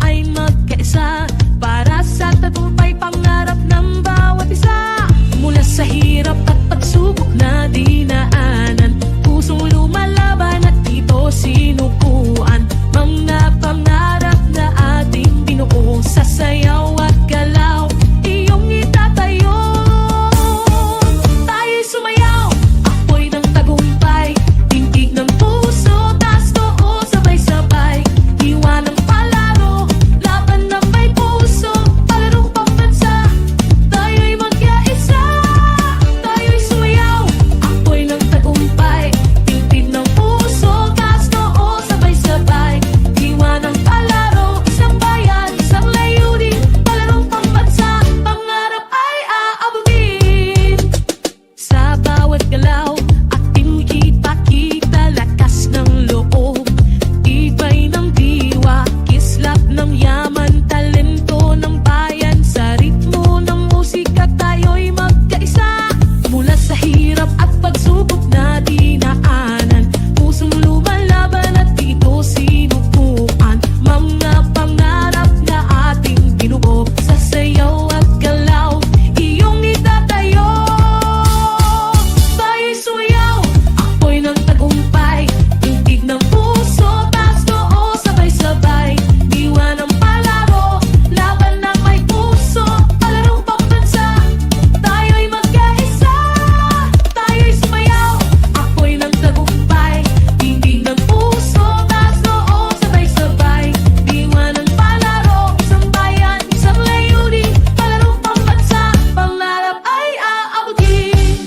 ay magkaisa para sa tagumpay pangarap ng bawat isa. Mula sa hirap at pagsubok na dinaanan, pusong lumalaban at dito sinukuan. Mga pangarap na ating binuo sa sayaw at galaw, iyong itatayo. Tayo'y sumayaw, apoy ng tagumpay, tindig ng puso, taas noo, sabay-sabay. Diwa ng palaro, laban na may puso, palarong pambansa, tayo'y magkaisa. Tayo'y sumayaw, apoy ng tagumpay, tindig ng puso, taas noo, sabay-sabay. Diwa ng palaro, isang bayan, isang layunin, palarong pambansa, pangarap ay aabutin. Sa bawat galaw, ating kita-kita lakas ng loob, tibay ng diwa, kislap ng yaman, talento ng bayan. Sa ritmo ng musika tayo'y magkaisa. Mula sa hirap at pagsubok na dinaanan, pusong lumalaban at dito sinukuan. Mga pangarap na ating binuo sa sayaw at galaw, iyong itatayo. Tayo'y sumayaw, apoy ng tagumpay, tindig ng puso, taas noo, sabay-sabay. Diwa ng palaro, laban na may puso, palarong pambansa, tayo'y magkaisa. Tayo'y sumayaw, apoy ng tagumpay, tindig ng puso, taas noo, sabay-sabay. Diwa ng palaro, isang bayan, isang layunin, palarong pambansa, pangarap ay aabutin.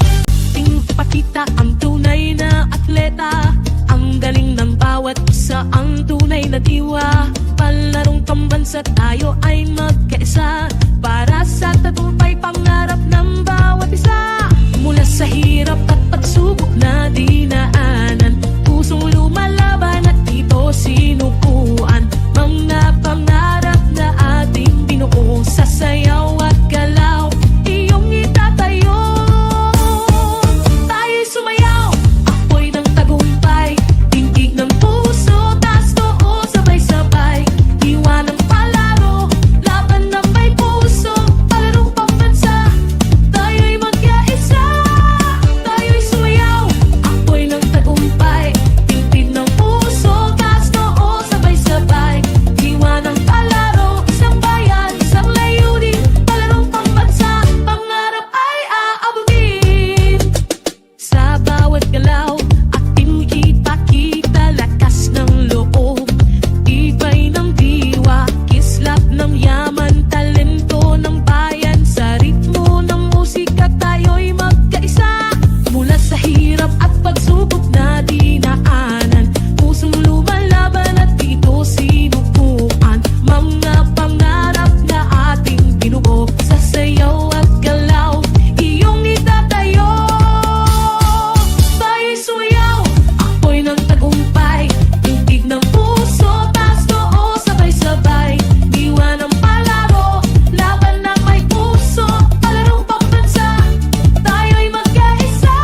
Ting pakita ang tunay na atleta, ang galing ng bawat isa, ang tunay na diwa. Palarong pambansa, tayo ay magkaisa para sa tagumpay pangarap ng bawat isa. Mula sa hirap at pagsubok na dinaanan, pusong lumalaban at dito sinukuan. Mga pangarap na ating binuo sa sayaw at galaw, iyong itatayo. Tayo'y sumayaw, apoy ng tagumpay, tindig ng puso, taas noo, sabay-sabay. Diwa ng palaro, laban na may puso, palarong pambansa, tayo'y magkaisa. Tayo'y sumayaw, apoy ng tagumpay, tindig ng puso, taas noo, sabay-sabay. Diwa ng palaro, isang bayan, isang layunin, palarong pambansa, pangarap ay aabutin. Sa bawat galaw, ating kita-kita lakas ng loob, tibay ng diwa, kislap ng yaman, talento ng bayan. Sa ritmo ng musika tayo'y magkaisa. Mula sa hirap at pagsubok na dinaanan, pusong lumalaban at dito sinukuan. Mga pangarap na ating binuo sa sayaw at galaw, iyong itatayo. Tayo'y sumayaw, apoy ng tagumpay, tindig ng puso, taas noo, sabay-sabay. Diwa ng palaro, laban na may puso, palarong pambansa, tayo'y magkaisa.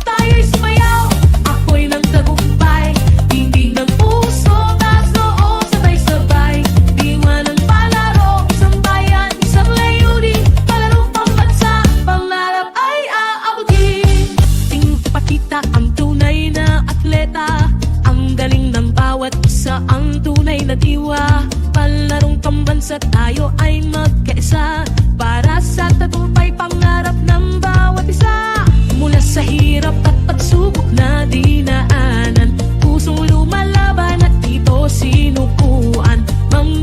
Tayo'y sumayaw, apoy ng tagumpay, tindig ng puso, taas noo, sabay-sabay. Diwa ng palaro, isang bayan, isang layunin, palarong pambansa, pangarap ay aabutin. Ting pakita ang tunay na atleta, ang galing ng bawat isa, ang tunay na diwa. Palarong pambansa, tayo ay magkaisa para sa tagumpay pangarap ng bawat isa. Mula sa hirap at pagsubok na dinaanan, pusong lumalaban at dito sinukuan. Mga